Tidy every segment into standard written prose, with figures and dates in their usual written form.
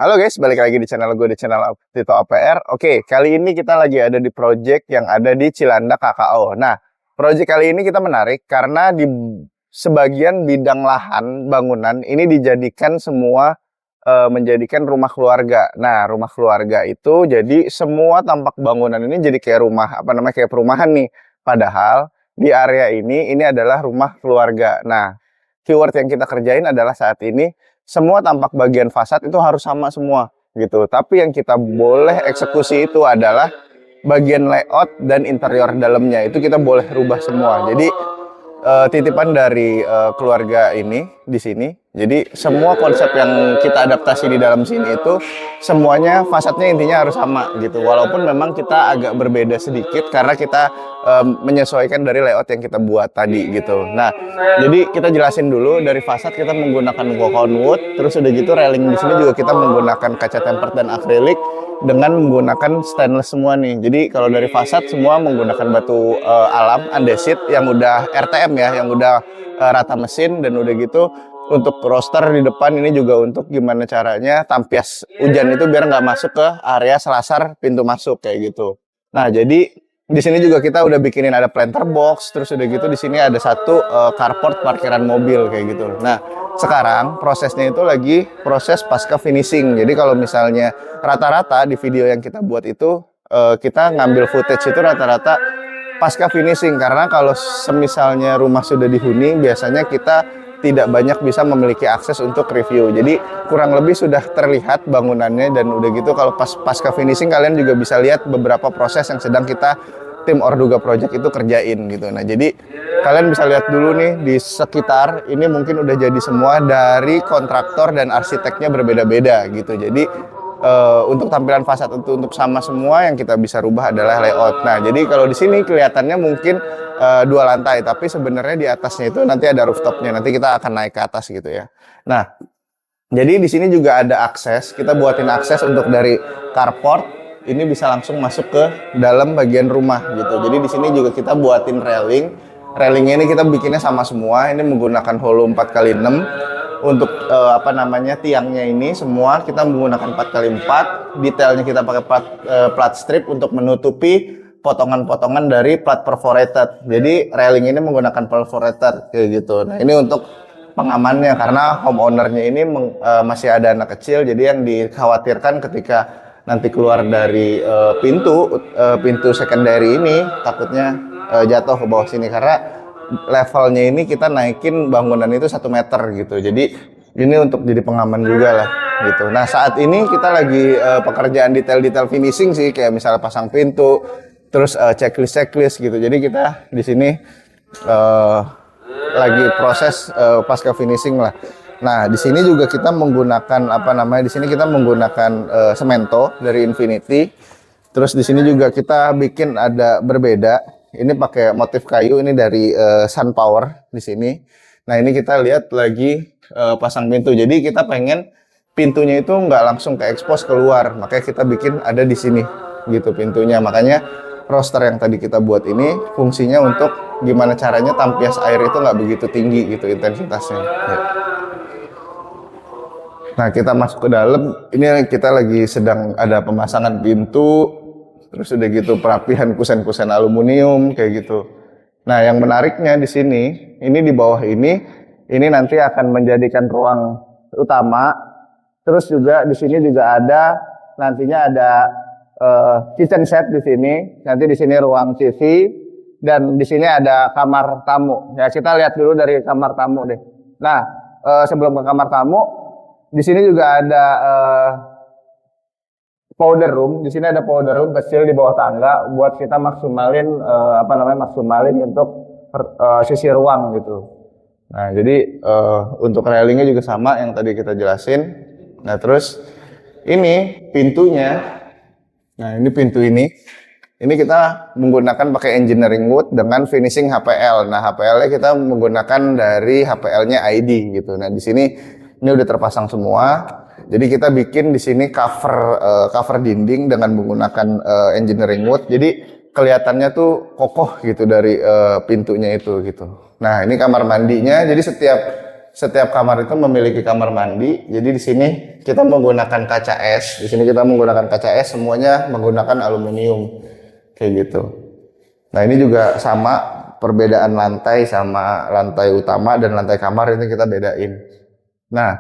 Halo guys, balik lagi di channel gue, di channel Tito APR. Oke, kali ini kita lagi ada di project yang ada di Cilandak KKO. Nah, project kali ini kita menarik karena di sebagian bidang lahan bangunan ini dijadikan semua menjadikan rumah keluarga. Nah, rumah keluarga itu jadi semua tampak bangunan ini jadi kayak rumah, kayak perumahan nih. Padahal di area ini adalah rumah keluarga. Nah, keyword yang kita kerjain adalah saat ini semua tampak bagian fasad itu harus sama semua gitu. Tapi yang kita boleh eksekusi itu adalah bagian layout dan interior dalamnya. Itu kita boleh rubah semua. Jadi titipan dari keluarga ini di sini. Jadi semua konsep yang kita adaptasi di dalam sini itu semuanya fasadnya intinya harus sama gitu. Walaupun memang kita agak berbeda sedikit karena kita menyesuaikan dari layout yang kita buat tadi gitu. Nah, jadi kita jelasin dulu dari fasad kita menggunakan walk-on wood, terus udah gitu railing di sini juga kita menggunakan kaca tempered dan akrilik dengan menggunakan stainless semua nih. Jadi kalau dari fasad semua menggunakan batu alam andesit yang udah RTM ya, yang udah rata mesin, dan udah gitu untuk roster di depan ini juga untuk gimana caranya tampias hujan itu biar nggak masuk ke area selasar pintu masuk kayak gitu. Nah, jadi di sini juga kita udah bikinin ada planter box, terus udah gitu di sini ada satu carport parkiran mobil kayak gitu. Nah, sekarang prosesnya itu lagi proses pasca finishing. Jadi kalau misalnya rata-rata di video yang kita buat itu kita ngambil footage itu rata-rata pasca finishing, karena kalau semisalnya rumah sudah dihuni biasanya kita tidak banyak bisa memiliki akses untuk review. Jadi kurang lebih sudah terlihat bangunannya, dan udah gitu kalau pasca finishing kalian juga bisa lihat beberapa proses yang sedang kita tim Orduga Project itu kerjain gitu. Nah, jadi kalian bisa lihat dulu nih di sekitar ini mungkin udah jadi semua dari kontraktor dan arsiteknya berbeda-beda gitu. Jadi untuk tampilan fasad untuk sama semua yang kita bisa rubah adalah layout. Nah, jadi kalau di sini kelihatannya mungkin 2 lantai, tapi sebenarnya di atasnya itu nanti ada rooftopnya. Nanti kita akan naik ke atas gitu ya. Nah, jadi di sini juga ada akses. Kita buatin akses untuk dari carport ini bisa langsung masuk ke dalam bagian rumah gitu. Jadi di sini juga kita buatin railing. Railingnya ini kita bikinnya sama semua. Ini menggunakan hollow 4x6. Untuk tiangnya ini semua kita menggunakan 4x4. Detailnya kita pakai plat strip untuk menutupi potongan-potongan dari plat perforated. Jadi railing ini menggunakan perforated kayak gitu. Nah, ini untuk pengamannya karena homeownernya ini masih ada anak kecil. Jadi yang dikhawatirkan ketika nanti keluar dari pintu secondary ini takutnya jatuh ke bawah sini, karena levelnya ini kita naikin bangunan itu 1 meter gitu. Jadi ini untuk jadi pengaman juga lah gitu. Nah, saat ini kita lagi pekerjaan detail-detail finishing sih, kayak misalnya pasang pintu, terus checklist gitu. Jadi kita di sini lagi proses pasca finishing lah. Nah, di sini juga kita menggunakan di sini kita menggunakan semento dari Infinity. Terus di sini juga kita bikin ada berbeda. Ini pakai motif kayu ini dari Sun Power di sini. Nah, ini kita lihat lagi pasang pintu. Jadi kita pengen pintunya itu nggak langsung ke expose keluar, makanya kita bikin ada di sini gitu pintunya. Makanya roster yang tadi kita buat ini fungsinya untuk gimana caranya tampias air itu nggak begitu tinggi gitu intensitasnya. Ya. Nah, kita masuk ke dalam. Ini kita lagi sedang ada pemasangan pintu. Terus udah gitu perapihan kusen-kusen aluminium kayak gitu. Nah, yang menariknya di sini, ini di bawah ini nanti akan menjadikan ruang utama. Terus juga di sini juga ada nantinya ada kitchen set di sini. Nanti di sini ruang TV dan di sini ada kamar tamu. Ya, kita lihat dulu dari kamar tamu deh. Nah, sebelum ke kamar tamu, di sini juga ada powder room. Di sini ada powder room kecil di bawah tangga buat kita maksimalin untuk sisi ruang gitu. Nah, jadi untuk railingnya juga sama yang tadi kita jelasin. Nah, terus ini pintunya. Nah, ini pintu ini kita menggunakan pakai engineering wood dengan finishing HPL. Nah, HPL-nya kita menggunakan dari HPL-nya ID gitu. Nah, di sini ini udah terpasang semua. Jadi kita bikin di sini cover dinding dengan menggunakan engineering wood. Jadi kelihatannya tuh kokoh gitu dari pintunya itu gitu. Nah, ini kamar mandinya. Jadi setiap setiap kamar itu memiliki kamar mandi. Jadi di sini kita menggunakan kaca es. Di sini kita menggunakan kaca es, semuanya menggunakan aluminium kayak gitu. Nah, ini juga sama, perbedaan lantai sama lantai utama dan lantai kamar ini kita bedain. Nah,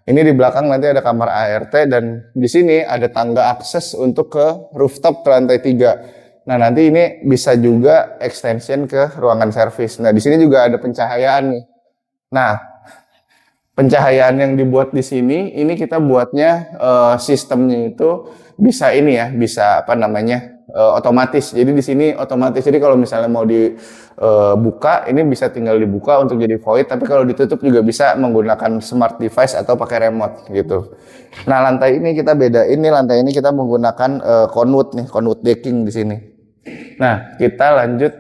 ini di belakang nanti ada kamar ART dan di sini ada tangga akses untuk ke rooftop ke lantai 3. Nah, nanti ini bisa juga extension ke ruangan servis. Nah, di sini juga ada pencahayaan nih. Nah, pencahayaan yang dibuat di sini, ini kita buatnya sistemnya itu bisa ini ya, bisa apa namanya otomatis. Jadi di sini otomatis. Jadi kalau misalnya mau dibuka, ini bisa tinggal dibuka untuk jadi void. Tapi kalau ditutup juga bisa menggunakan smart device atau pakai remote gitu. Nah, lantai ini kita beda. Ini lantai ini kita menggunakan conwood nih, conwood decking di sini. Nah, kita lanjut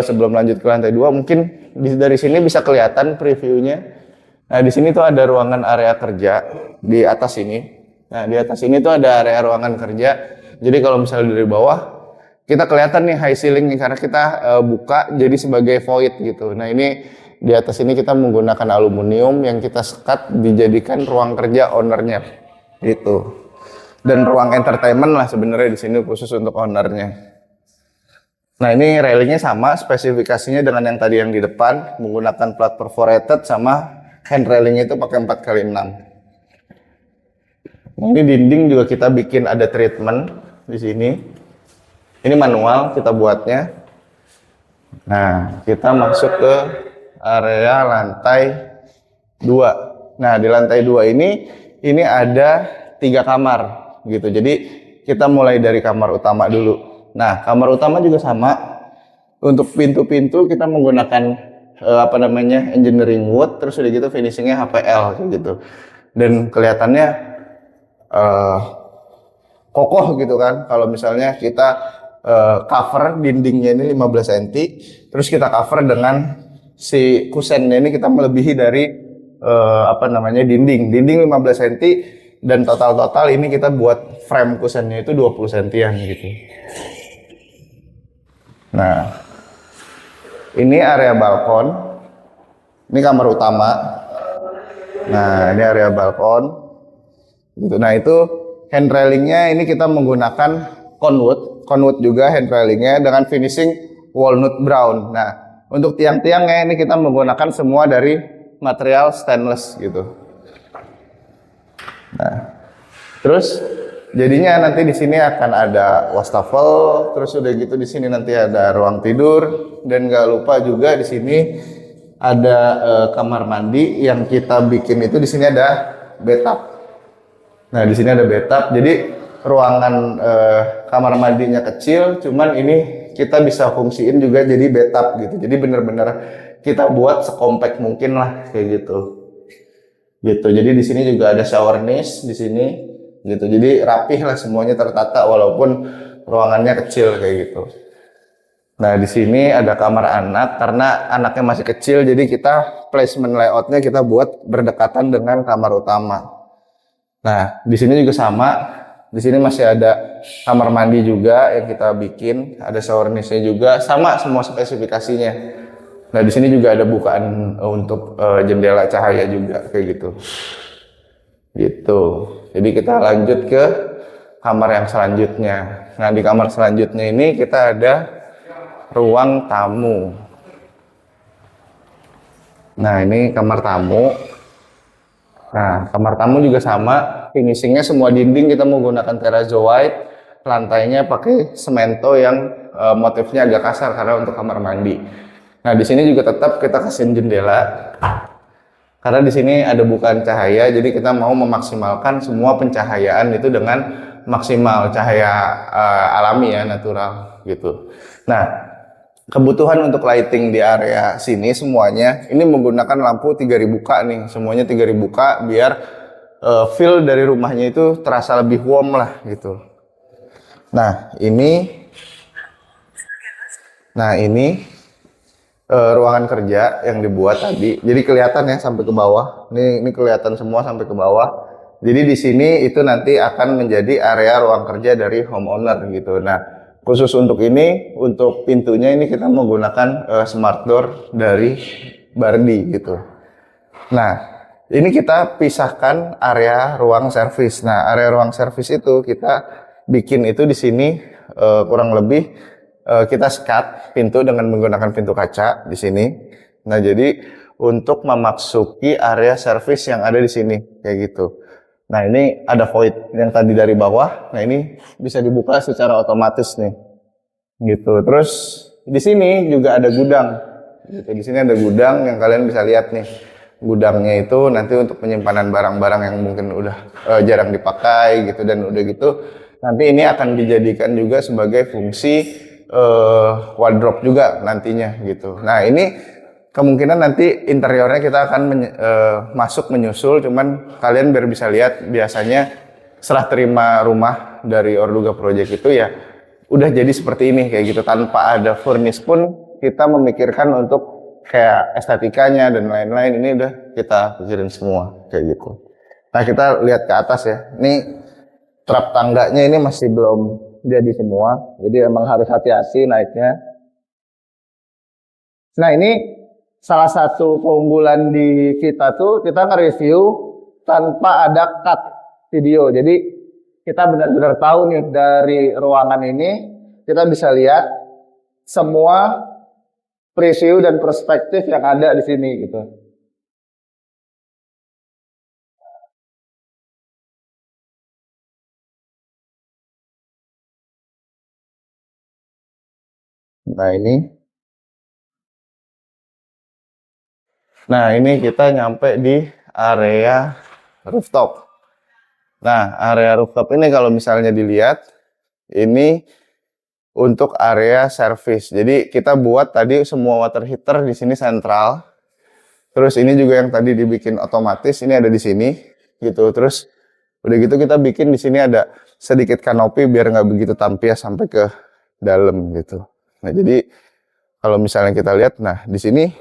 sebelum lanjut ke lantai 2, mungkin dari sini bisa kelihatan previewnya. Nah, di sini tuh ada ruangan area kerja di atas ini. Nah, di atas ini tuh ada area ruangan kerja. Jadi kalau misalnya dari bawah, kita kelihatan nih high ceiling nih karena kita buka jadi sebagai void gitu. Nah, ini di atas ini kita menggunakan aluminium yang kita sekat dijadikan ruang kerja ownernya gitu. Dan ruang entertainment lah sebenarnya di sini khusus untuk ownernya. Nah, ini railingnya sama, spesifikasinya dengan yang tadi yang di depan, menggunakan plat perforated sama hand railingnya itu pakai 4x6. Ini dinding juga kita bikin ada treatment di sini. Ini manual kita buatnya. Nah, kita masuk ke area lantai 2. Nah, di lantai 2 ini ada 3 kamar gitu. Jadi kita mulai dari kamar utama dulu. Nah, kamar utama juga sama. Untuk pintu-pintu kita menggunakan engineering wood, terus udah gitu finishingnya HPL gitu. Dan kelihatannya kokoh gitu kan. Kalau misalnya kita cover dindingnya ini 15 cm, terus kita cover dengan si kusennya ini kita melebihi dari dinding 15 cm, dan total ini kita buat frame kusennya itu 20 cm gitu. Nah, ini area balkon. Ini kamar utama. Nah, ini area balkon. Gitu. Nah, itu hand railingnya ini kita menggunakan conwood juga hand railingnya dengan finishing walnut brown. Nah, untuk tiang-tiangnya ini kita menggunakan semua dari material stainless gitu. Nah, terus jadinya nanti di sini akan ada wastafel, terus udah gitu di sini nanti ada ruang tidur, dan nggak lupa juga di sini ada kamar mandi yang kita bikin itu. Di sini ada bathtub. Nah, di sini ada bathtub. Jadi ruangan kamar mandinya kecil, cuman ini kita bisa fungsiin juga jadi bathtub gitu. Jadi bener-bener kita buat sekompak mungkin lah kayak gitu. Gitu. Jadi di sini juga ada shower niche di sini. Gitu, jadi rapih lah semuanya, tertata walaupun ruangannya kecil kayak gitu. Nah, di sini ada kamar anak karena anaknya masih kecil, jadi kita placement layoutnya kita buat berdekatan dengan kamar utama. Nah, di sini juga sama, di sini masih ada kamar mandi juga yang kita bikin, ada shower niche-nya juga, sama semua spesifikasinya. Nah, di sini juga ada bukaan untuk jendela cahaya juga kayak gitu. Gitu. Jadi kita lanjut ke kamar yang selanjutnya. Nah, di kamar selanjutnya ini kita ada ruang tamu. Nah, ini kamar tamu. Nah, kamar tamu juga sama. Finishingnya semua dinding kita menggunakan terrazzo white. Lantainya pakai semento yang motifnya agak kasar karena untuk kamar mandi. Nah, di sini juga tetap kita kasih jendela. Karena di sini ada bukaan cahaya, jadi kita mau memaksimalkan semua pencahayaan itu dengan maksimal cahaya alami ya, natural gitu. Nah, kebutuhan untuk lighting di area sini semuanya ini menggunakan lampu 3000 K nih, semuanya 3000 K biar feel dari rumahnya itu terasa lebih warm lah gitu. Nah, ini ruangan kerja yang dibuat tadi. Jadi kelihatan ya sampai ke bawah. Ini kelihatan semua sampai ke bawah. Jadi di sini itu nanti akan menjadi area ruang kerja dari homeowner gitu. Nah, khusus untuk ini, untuk pintunya ini kita menggunakan smart door dari Bardi gitu. Nah, ini kita pisahkan area ruang servis. Nah, area ruang servis itu kita bikin itu di sini kurang lebih kita sekat pintu dengan menggunakan pintu kaca di sini. Nah, jadi untuk memasuki area servis yang ada di sini kayak gitu. Nah, ini ada void yang tadi dari bawah. Nah, ini bisa dibuka secara otomatis nih. Gitu. Terus di sini juga ada gudang. Gitu. Di sini ada gudang yang kalian bisa lihat nih. Gudangnya itu nanti untuk penyimpanan barang-barang yang mungkin udah jarang dipakai gitu, dan udah gitu nanti ini akan dijadikan juga sebagai fungsi wardrobe juga nantinya gitu. Nah, ini kemungkinan nanti interiornya kita akan masuk menyusul, cuman kalian biar bisa lihat biasanya serah terima rumah dari Orduga Project itu ya udah jadi seperti ini kayak gitu, tanpa ada furnish pun kita memikirkan untuk kayak estetikanya dan lain-lain, ini udah kita pikirin semua kayak gitu. Nah, kita lihat ke atas ya. Ini trap tangganya ini masih belum jadi semua, jadi emang harus hati-hati naiknya. Nah, ini salah satu keunggulan di kita tuh kita nge-review tanpa ada cut video. Jadi kita benar-benar tahu nih dari ruangan ini kita bisa lihat semua preview dan perspektif yang ada di sini gitu. Nah ini kita nyampe di area rooftop. Nah, area rooftop ini kalau misalnya dilihat, ini untuk area service. Jadi kita buat tadi semua water heater di sini sentral. Terus ini juga yang tadi dibikin otomatis, ini ada di sini gitu. Terus udah gitu kita bikin di sini ada sedikit kanopi biar nggak begitu tampil sampai ke dalam gitu. Nah, jadi kalau misalnya kita lihat, nah di sini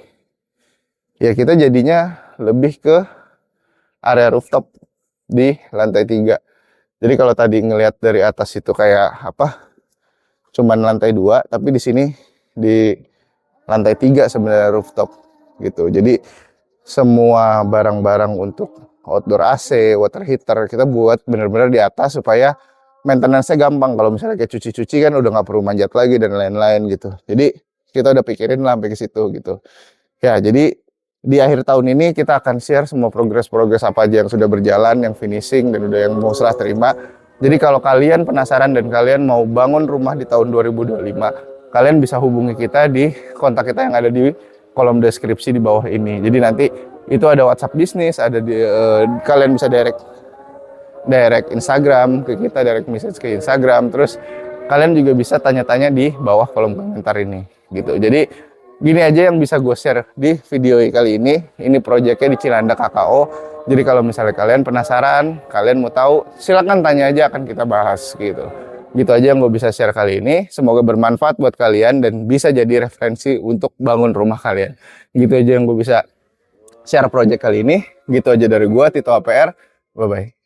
ya kita jadinya lebih ke area rooftop di lantai 3. Jadi kalau tadi ngelihat dari atas itu kayak apa? Cuman lantai 2, tapi di sini di lantai 3 sebenarnya rooftop gitu. Jadi semua barang-barang untuk outdoor AC, water heater kita buat benar-benar di atas supaya maintenance-nya gampang. Kalau misalnya kayak cuci-cuci kan udah nggak perlu manjat lagi dan lain-lain gitu. Jadi kita udah pikirin lah sampai ke situ gitu. Ya, jadi di akhir tahun ini kita akan share semua progres-progres apa aja yang sudah berjalan, yang finishing dan udah yang mau serah terima. Jadi kalau kalian penasaran dan kalian mau bangun rumah di tahun 2025, kalian bisa hubungi kita di kontak kita yang ada di kolom deskripsi di bawah ini. Jadi nanti itu ada WhatsApp bisnis, ada di kalian bisa direct Instagram ke kita, direct message ke Instagram. Terus kalian juga bisa tanya-tanya di bawah kolom komentar ini gitu. Jadi gini aja yang bisa gue share di video kali ini. Ini proyeknya di Cilandak KKO. Jadi kalau misalnya kalian penasaran, kalian mau tahu, silakan tanya aja, akan kita bahas gitu. Gitu aja yang gue bisa share kali ini. Semoga bermanfaat buat kalian dan bisa jadi referensi untuk bangun rumah kalian. Gitu aja yang gue bisa share proyek kali ini. Gitu aja dari gue, Tito APR. Bye-bye.